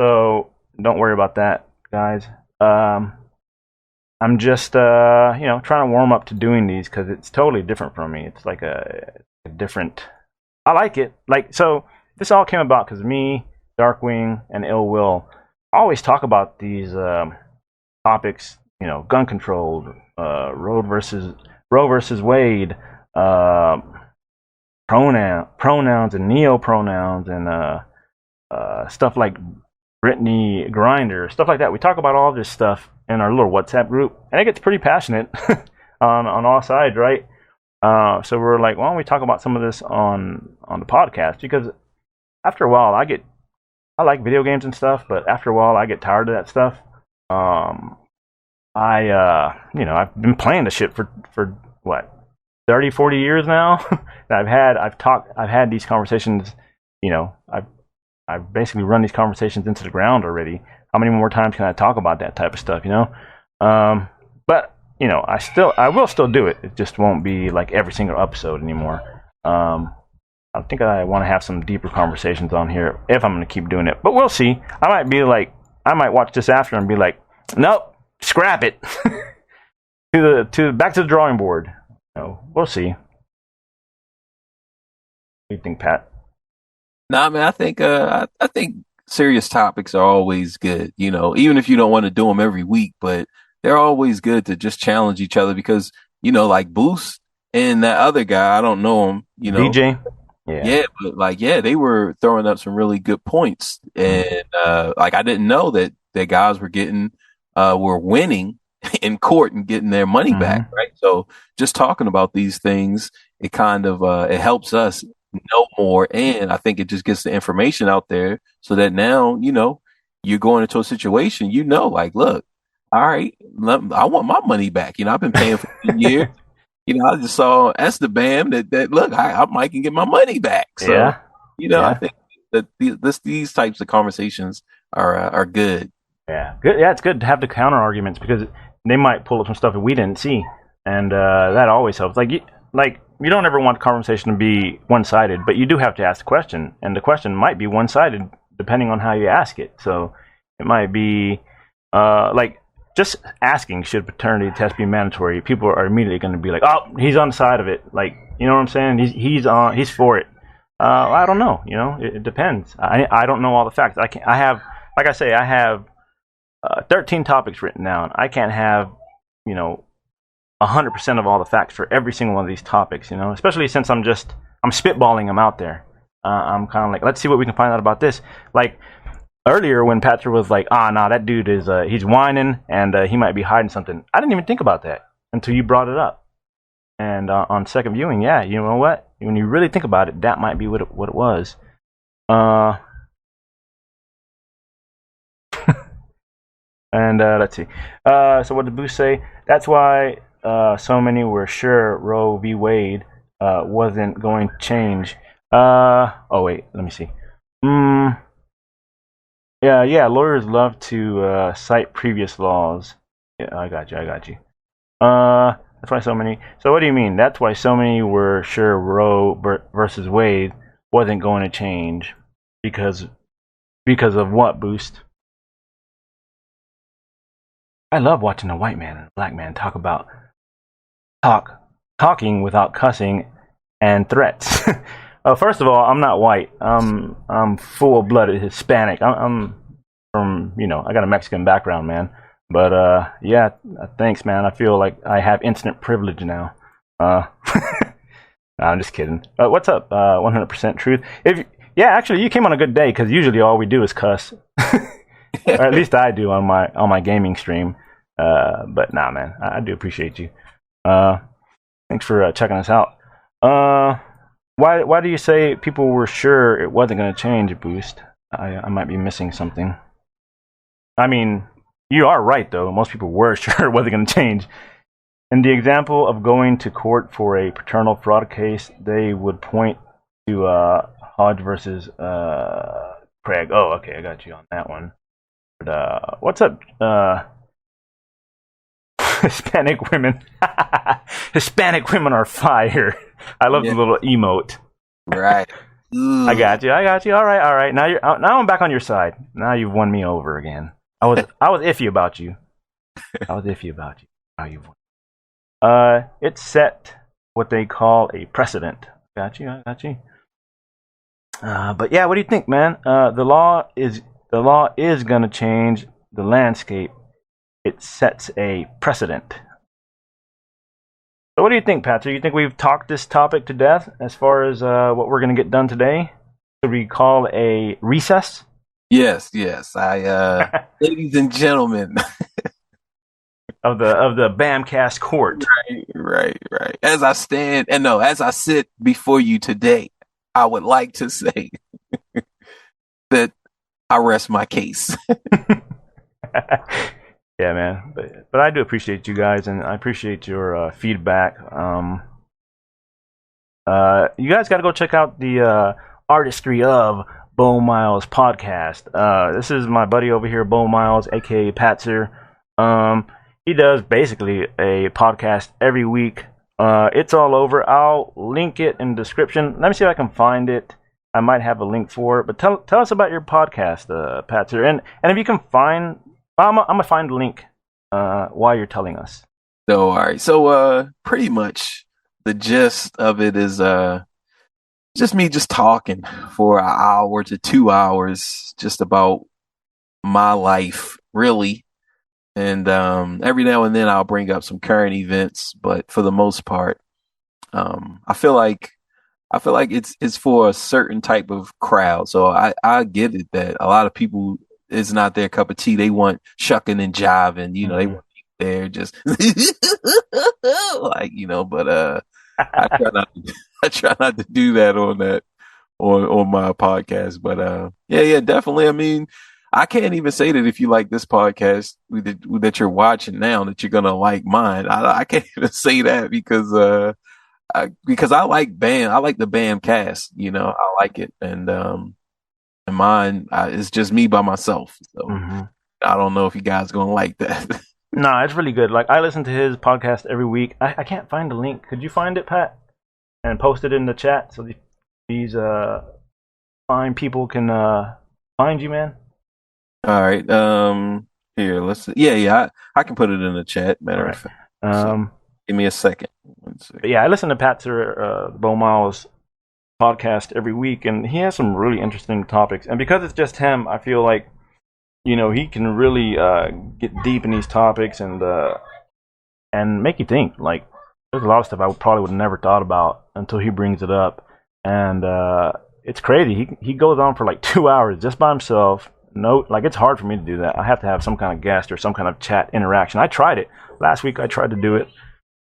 So don't worry about that, guys. I'm just, trying to warm up to doing these because it's totally different from me. It's like a different. I like it. So this all came about because me, Darkwing, and Ill Will always talk about these topics. Gun control, Roe versus Wade, pronouns and neo-pronouns, and stuff like Brittany Grinder, stuff like that. We talk about all this stuff in our little WhatsApp group, and it gets pretty passionate on all sides, right? So we're like, why don't we talk about some of this on the podcast? Because after a while, I like video games and stuff, but after a while, I get tired of that stuff. I've been playing the shit for what, 30, 40 years now. I've had these conversations. I've basically run these conversations into the ground already. How many more times can I talk about that type of stuff? But I will still do it. It just won't be like every single episode anymore. I think I want to have some deeper conversations on here if I'm going to keep doing it. But we'll see. I might watch this after and be like, nope, scrap it. Back to the drawing board. We'll see. What do you think, Pat? Nah, man, I think serious topics are always good. Even if you don't want to do them every week, but they're always good to just challenge each other because like Boost and that other guy, I don't know him. DJ. Yeah, but they were throwing up some really good points, and I didn't know that guys were winning in court and getting their money back, right? So just talking about these things, it kind of it helps us know more, and I think it just gets the information out there so that now you're going into a situation, look, all right, I want my money back. I've been paying for years. I just saw Esteban that look, I might can get my money back. So, I think that these types of conversations are good. Yeah, good. Yeah, it's good to have the counter arguments because they might pull up some stuff that we didn't see, and that always helps. You don't ever want the conversation to be one-sided, but you do have to ask the question, and the question might be one-sided depending on how you ask it. So it might be just asking, should paternity test be mandatory? People are immediately going to be like, oh, he's on the side of it. You know what I'm saying? He's for it. I don't know. It depends. I don't know all the facts. I have 13 topics written down. I can't have 100% of all the facts for every single one of these topics. Especially since I'm spitballing them out there. I'm kind of like, let's see what we can find out about this. Earlier when Patrick was like, that dude is he's whining and he might be hiding something. I didn't even think about that until you brought it up. And on second viewing, yeah, you know what? When you really think about it, that might be what it was. And let's see. So what did Boost say? That's why so many were sure Roe v. Wade wasn't going to change. Oh wait, let me see. Yeah. Lawyers love to cite previous laws. Yeah, I got you. That's why so many. So what do you mean? That's why so many were sure Roe versus Wade wasn't going to change because of what, Boost? I love watching a white man and a black man talking without cussing and threats. First of all, I'm not white. I'm full-blooded Hispanic. I'm from, I got a Mexican background, man. But yeah, thanks, man. I feel like I have instant privilege now. No, I'm just kidding. What's up? 100% truth. Actually, you came on a good day because usually all we do is cuss, or at least I do on my gaming stream. But nah, man, I do appreciate you. Thanks for checking us out. Why do you say people were sure it wasn't going to change, Boost? I might be missing something. I mean, you are right, though. Most people were sure it wasn't going to change. In the example of going to court for a paternal fraud case, they would point to Hodge versus Craig. Oh, okay, I got you on that one. But, what's up, Hispanic women? Hispanic women are fire. I love the little emote. Right. I got you. All right. Now I'm back on your side. Now you've won me over again. I was iffy about you. How you've won. It set what they call a precedent. I got you. But yeah, what do you think, man? The law is gonna change the landscape. It sets a precedent. So what do you think, Patrick? You think we've talked this topic to death as far as what we're going to get done today? Should we call a recess? Yes. Ladies and gentlemen of the Bamcast court. Right. As I sit before you today, I would like to say that I rest my case. Yeah, man. But I do appreciate you guys, and I appreciate your feedback. You guys got to go check out the Artistry of Bo Miles podcast. This is my buddy over here, Bo Miles, aka Patzer. He does basically a podcast every week. It's all over. I'll link it in the description. Let me see if I can find it. I might have a link for it. But tell us about your podcast, Patzer. And if you can find... I'm gonna find the link while you're telling us. So, all right. So, pretty much the gist of it is just me just talking for an hour to 2 hours just about my life, really. And every now and then I'll bring up some current events, but for the most part, I feel like it's for a certain type of crowd. So I get it that a lot of people, it's not their cup of tea. They want shucking and jiving, they want there just like, but I try not to do that on my podcast. But yeah, definitely. I mean, I can't even say that if you like this podcast that you're watching now that you're gonna like mine. I can't even say that because I like Bam. I like the Bam cast. I like it, and mine is just me by myself. So I don't know if you guys gonna like that. No, it's really good. Like, I listen to his podcast every week. I can't find the link. Could you find it, Pat, and post it in the chat so these fine people can find you, man? All right. Here, let's see. Yeah. I can put it in the chat. Matter of fact. So, give me a second. But yeah, I listen to Patzer, Bo Miles podcast every week, and he has some really interesting topics. And because it's just him, I feel like he can really get deep in these topics and make you think. Like, there's a lot of stuff I probably would have never thought about until he brings it up, and it's crazy. He goes on for like 2 hours just by himself. No, like, it's hard for me to do that. I have to have some kind of guest or some kind of chat interaction. I tried it last week. I tried to do it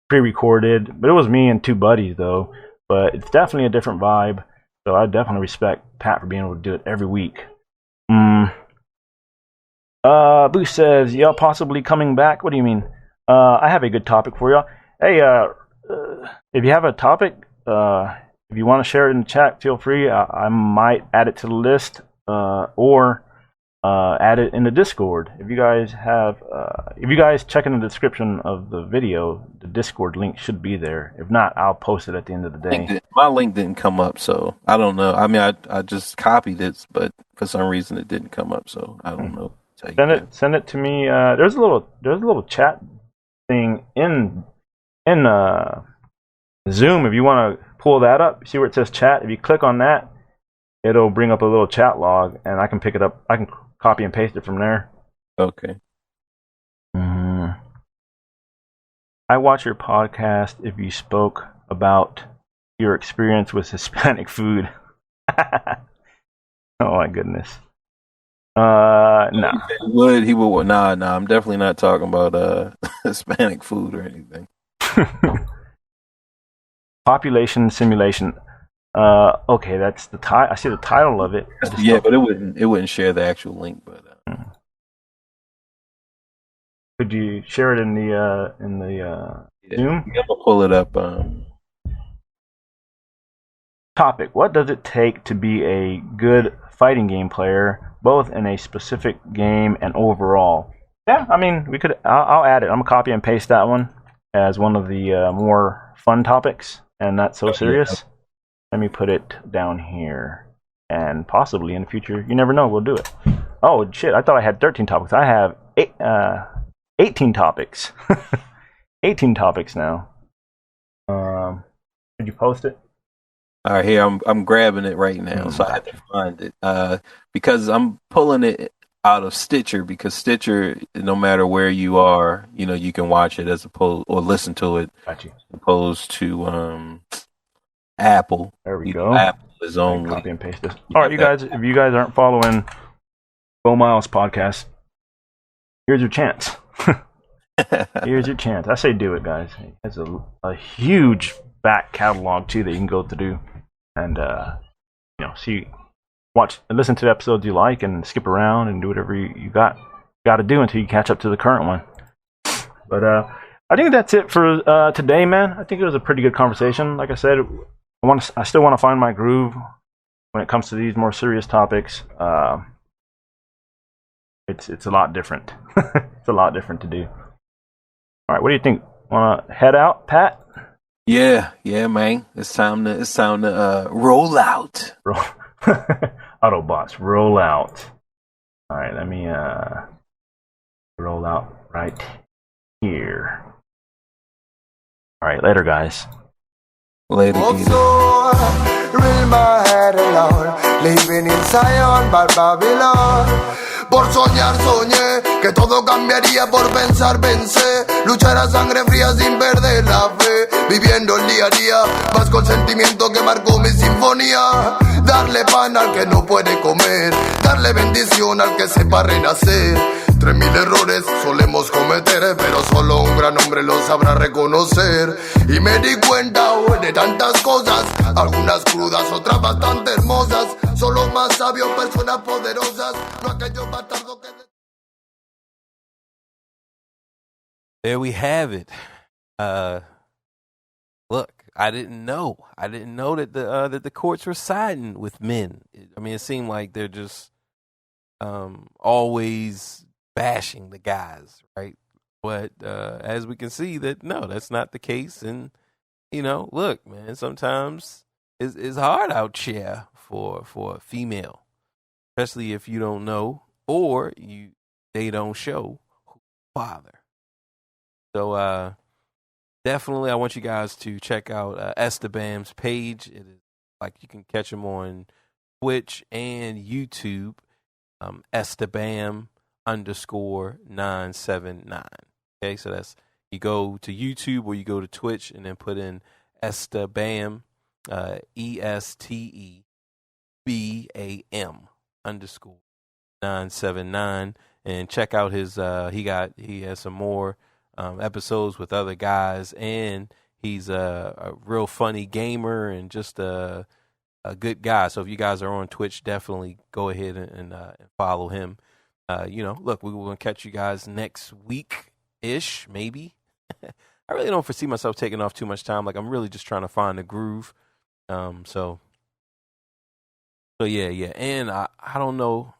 pre-recorded, but it was me and two buddies though. But it's definitely a different vibe. So I definitely respect Pat for being able to do it every week. Boost says, y'all possibly coming back? What do you mean? I have a good topic for y'all. Hey, if you have a topic, if you want to share it in the chat, feel free. I might add it to the list, or add it in the Discord. If you guys check in the description of the video, the Discord link should be there. If not, I'll post it at the end of the day. My link didn't come up, so I don't know. I mean, I just copied it, but for some reason it didn't come up, so I don't know. Send it to me. There's a little chat thing in Zoom, if you want to pull that up, see where it says chat. If you click on that, it'll bring up a little chat log, and I can pick it up. I can copy and paste it from there. Okay. I watch your podcast if you spoke about your experience with Hispanic food. Oh my goodness. No. He would. Nah. I'm definitely not talking about Hispanic food or anything. Population simulation. Okay, that's the title. I see the title of it. Yeah, but it wouldn't share the actual link. But could you share it in the Zoom? I'm gonna pull it up. Topic: what does it take to be a good fighting game player, both in a specific game and overall? Yeah, I mean, we could. I'll add it. I'm gonna copy and paste that one as one of the more fun topics, and not so serious. Let me put it down here, and possibly in the future, you never know, we'll do it. Oh shit! I thought I had 13 topics. I have 18 topics. 18 topics now. Did you post it? All right, here I'm grabbing it right now, so I have to find it because I'm pulling it out of Stitcher, because Stitcher, no matter where you are, you can watch it as opposed or listen to it, opposed to Apple. There we go. Apple is only copy and paste this. All right, you guys. If you guys aren't following Bo Miles podcast, here's your chance. Here's your chance. I say do it, guys. It's a huge back catalog too that you can go through and listen to the episodes you like and skip around and do whatever you got to do until you catch up to the current one. But I think that's it for today, man. I think it was a pretty good conversation. Like I said, I still want to find my groove when it comes to these more serious topics. It's a lot different. It's a lot different to do. All right, what do you think? Want to head out, Pat? Yeah, man. It's time to roll out. Autobots, roll out. All right, let me roll out right here. All right, later, guys. Later. Reel my head alone, living in Zion by Babylon. Por soñar soñé que todo cambiaría, por pensar pensé, luchar a sangre fría sin perder la fe, viviendo el día a día, más con sentimiento que marcó mi sinfonía. Darle pan al que no puede comer, darle bendición al que sepa renacer. 3000 errores solemos cometer, pero solo un gran hombre los sabrá reconocer. Y me di cuenta hoy de tantas cosas, algunas crudas, otras bastante hermosas. Solo más sabios, personas poderosas, no aquellos bastardos que... There we have it. Look, I didn't know that the courts were siding with men. I mean, it seemed like they're just always bashing the guys, right? But as we can see, that's not the case. And look, man, sometimes it's hard out here for a female, especially if you don't know or they don't show father. So definitely, I want you guys to check out Estabam's page. It is you can catch him on Twitch and YouTube. Estabam_979. Okay, so that's, you go to YouTube or you go to Twitch and then put in Estabam, ESTEBAM_979, and check out his. He has some more episodes with other guys, and he's a real funny gamer and just a good guy. So if you guys are on Twitch, definitely go ahead and follow him. Look, we will catch you guys next week-ish, maybe. I really don't foresee myself taking off too much time. I'm really just trying to find a groove. So yeah. And I don't know.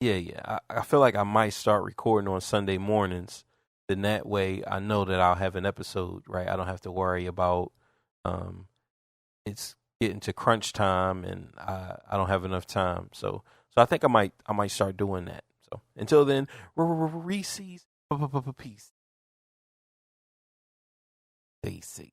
Yeah. I feel like I might start recording on Sunday mornings. Then that way I know that I'll have an episode, right? I don't have to worry about it's getting to crunch time and I don't have enough time. So I think I might start doing that. So until then, Reese's peace. Stay safe.